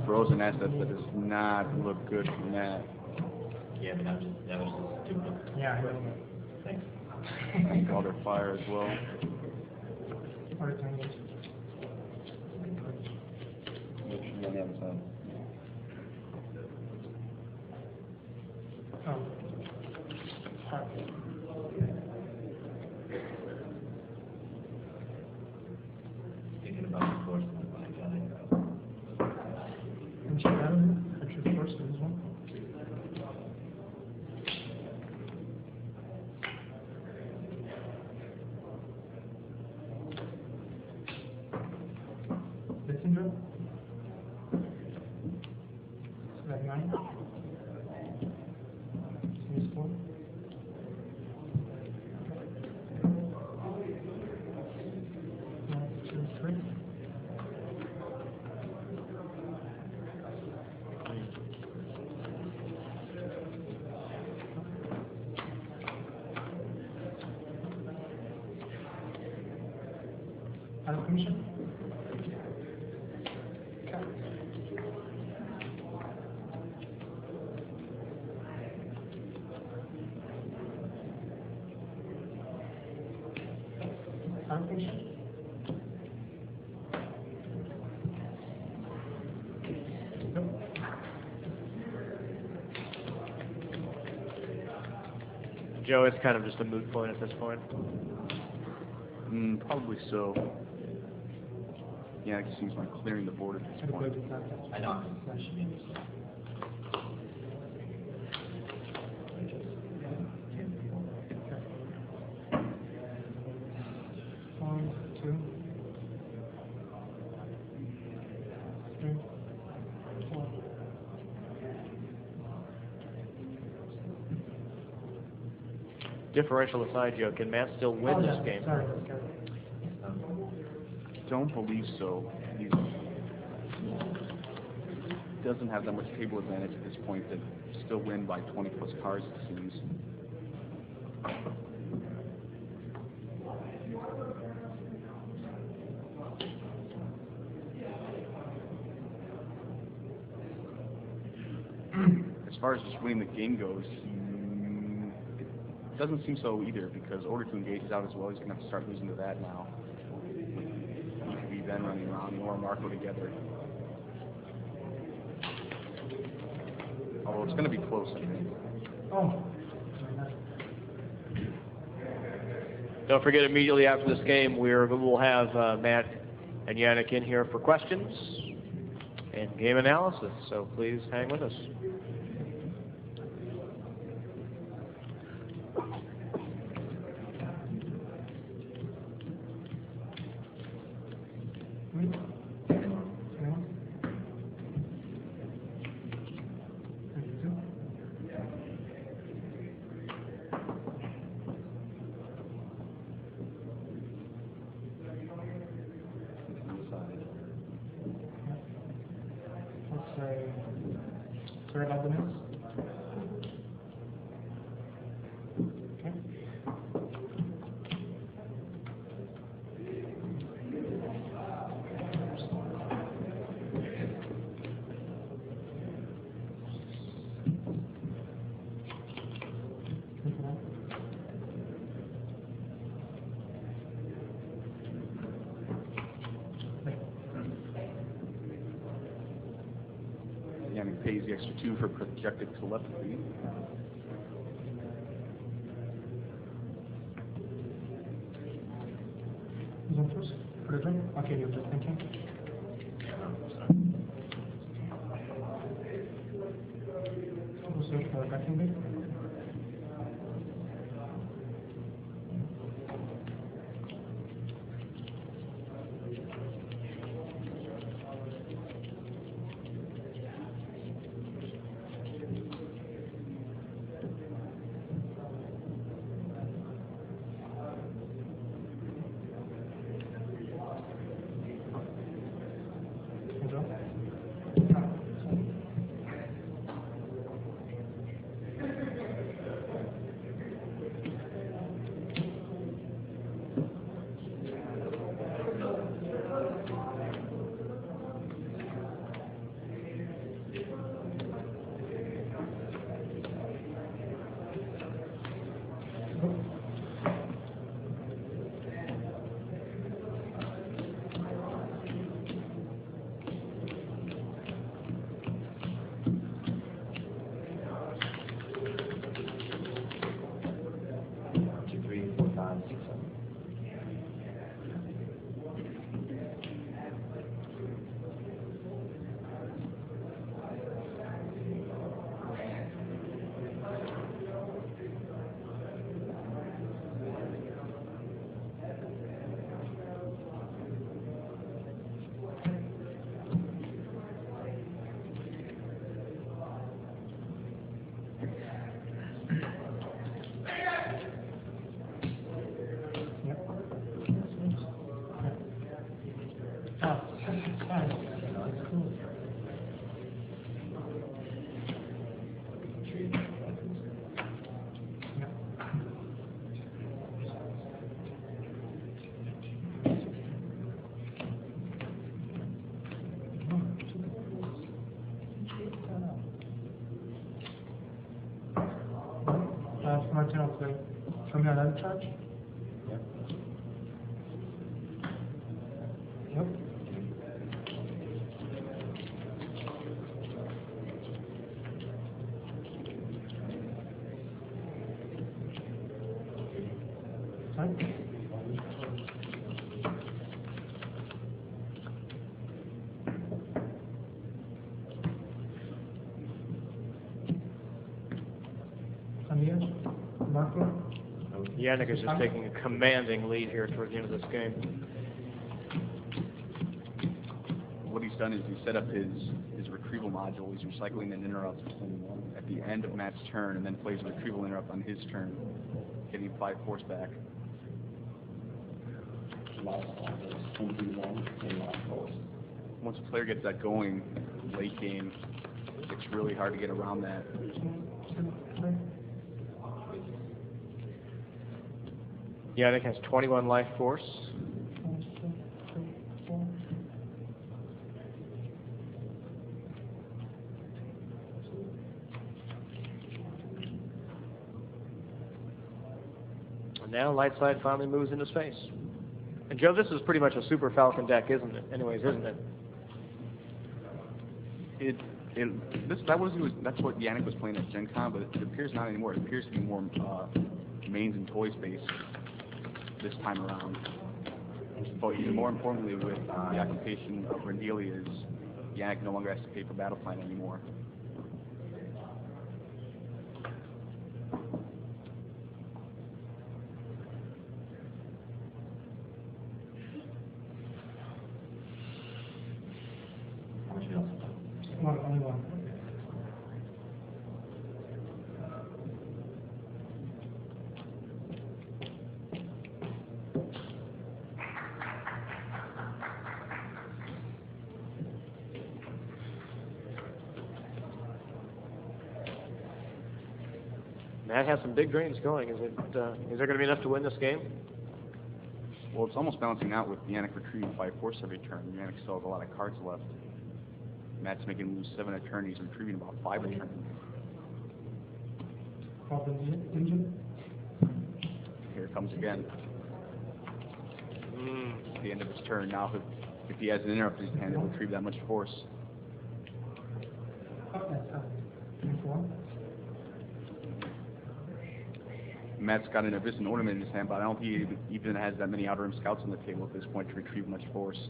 Throws an asset that does not look good from that. Yeah, but that was just stupid. Yeah, I know. Thanks. Water fire as well. Alright, thank you. On the other side. Oh. Alright. Thinking about the course of my guy. And check out of it. Actually, first is this one. 9. Series 4. Series 3. Out of commission. Okay. Out of commission. Nope. Joe, it's kind of just a moot point at this point. Probably so. Yeah, it seems like clearing the board at this point. I know. That should be interesting. One, two, three, four. Differential aside, Joe, can Matt still win this game? Sorry, that's good. Don't believe so. He doesn't have that much table advantage at this point to still win by 20 plus cards, it seems. As far as just winning the game goes, it doesn't seem so either, because order to engage is out as well. He's going to have to start losing to that now. He could be then running around Nora Marco together. Although it's going to be close, I think. Oh. Don't forget, immediately after this game, we'll have Matt and Yannick in here for questions and game analysis, so please hang with us. Sorry about the minutes. Okay. Yannick pays the extra 2 for projected telepathy. Who's on first? For the drink? Okay, you're just thinking. We'll search for a backing bit. want another charge? Yeah. Yep. Right. Amir, Marco. Yannick is just taking a commanding lead here toward the end of this game. What he's done is he set up his retrieval module. He's recycling an interrupt at the end of Matt's turn, and then plays a retrieval interrupt on his turn, getting 5 force back. Once a player gets that going late game, it's really hard to get around that. Yannick has 21 life force. And now Lightside finally moves into space. And Joe, this is pretty much a Super Falcon deck, isn't it? Anyways, isn't it? That's what Yannick was playing at Gen Con, but it appears not anymore. It appears to be more mains and toys based this time around. But even more importantly, with the occupation of Rendelia, is Yannick no longer has to pay for battle plan anymore. Only one. Matt has some big drains going. Is there going to be enough to win this game? Well, it's almost balancing out with Yannick retrieving 5 force every turn. Yannick still has a lot of cards left. Matt's making him lose 7 a turn. He's retrieving about 5 a turn. Engine. Here it comes again. At the end of his turn. Now, if he has an interrupt in his hand, he'll retrieve that much force. Matt's got an Abyss and Ornament in his hand, but I don't think he even has that many Outer Rim Scouts on the table at this point to retrieve much force.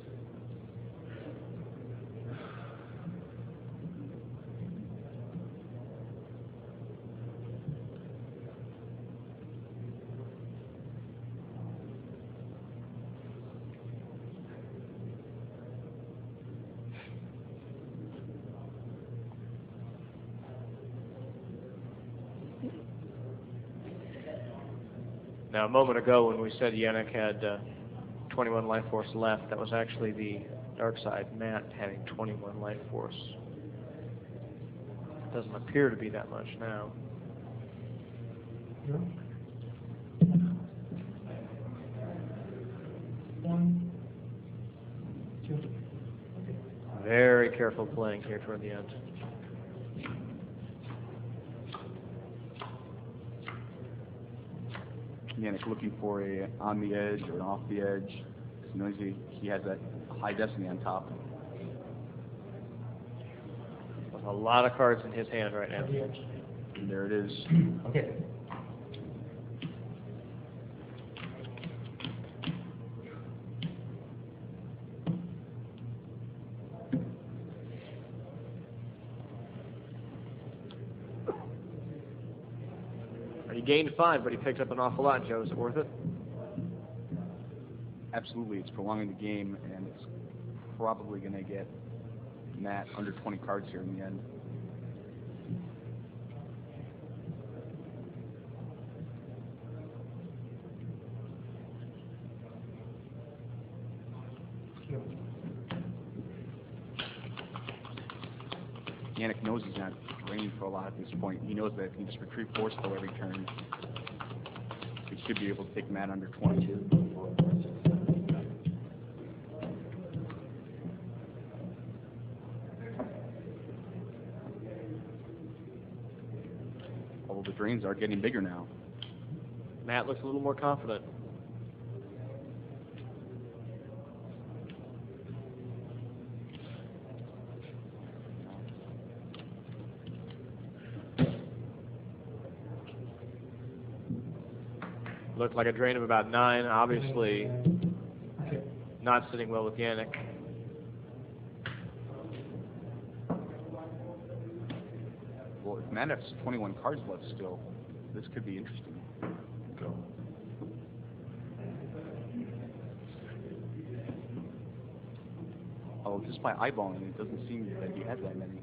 Now, a moment ago when we said Yannick had 21 life force left, that was actually the dark side, Matt having 21 life force. Doesn't appear to be that much now. Yeah. 1, 2. Very careful playing here toward the end. Yannick looking for a on the edge or an off the edge. He knows he has that high destiny on top. With a lot of cards in his hand right now. And there it is. Okay. He gained 5, but he picked up an awful lot, Joe. Is it worth it? Absolutely. It's prolonging the game, and it's probably going to get Matt under 20 cards here in the end. Yannick knows he's not draining for a lot at this point. He knows that if he can just retrieve force flow every turn, he should be able to take Matt under 20. Although the drains are getting bigger now. Matt looks a little more confident. Looked like a drain of about 9, obviously not sitting well with Yannick. Well, if Matt has 21 cards left still, this could be interesting. Go. Oh, just by eyeballing, it doesn't seem that he has that many.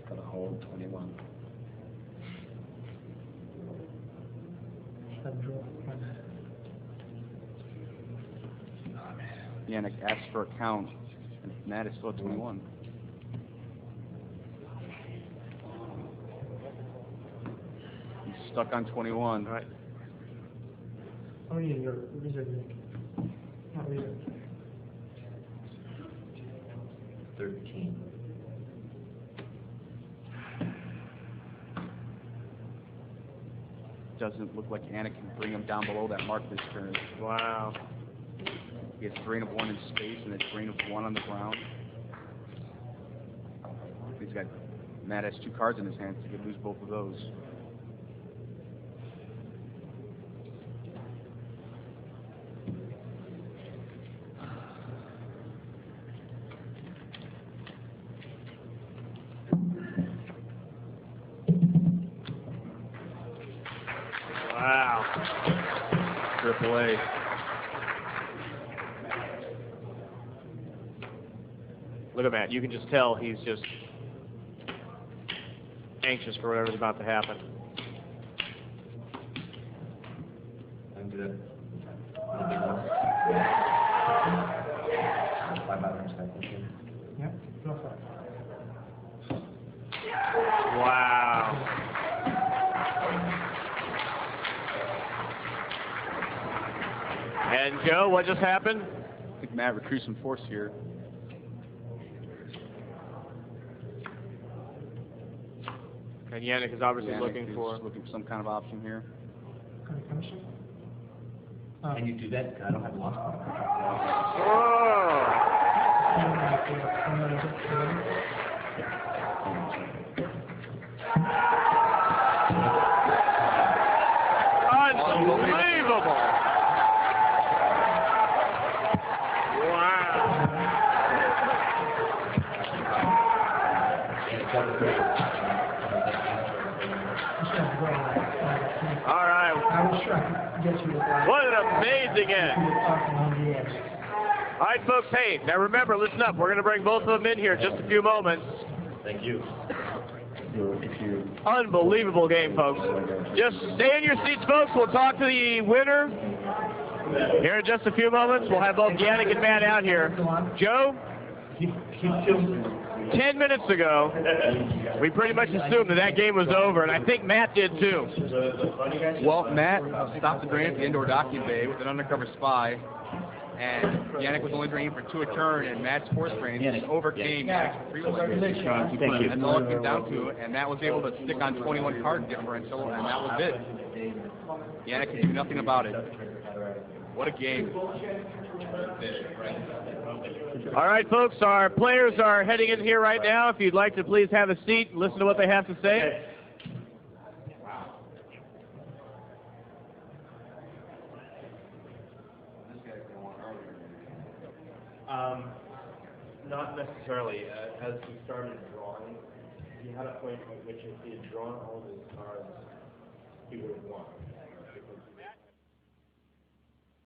Got a hold 21. Yannick asks for a count, and Matt is still at 21. He's stuck on 21. All right. How many in your reserve? Not reserve. 13. Doesn't look like Yannick can bring him down below that mark this turn. Wow. He has drain of 1 in space and a drain of 1 on the ground. He's got Matt has 2 cards in his hand, so he could lose both of those. Wow. Triple A. Look at Matt. You can just tell he's just anxious for whatever's about to happen. I'm good. Want a big one? 500 seconds. Yep, go for it. Wow. And Joe, what just happened? I think Matt recruits some force here. And Yannick is obviously Yannick looking is for some kind of option here. Can I finish it? Can you do that? I don't have lost one. Unbelievable! Wow! All right. I was sure I could get you with that. What an amazing end! All right, folks. Hey, now remember, listen up. We're going to bring both of them in here in just a few moments. Thank you. If you Unbelievable game, folks. Just stay in your seats, folks. We'll talk to the winner here in just a few moments. We'll have both Yannick and Matt out here. Joe, 10 minutes ago, we pretty much assumed that that game was over, and I think Matt did too. Well, Matt stopped the drain at the indoor docking bay with an undercover spy, and Yannick was only draining for 2 a turn, and Matt's force drain overcame Yannick's 3 Thank That's all it came down to, and Matt was able to stick on 21 card differential, and that was it. Yannick could do nothing about it. What a game. All right, folks, our players are heading in here right now. If you'd like to please have a seat and listen to what they have to say. Not necessarily. As we started drawing, he had a point at which if he had drawn all of his cards, he would have won.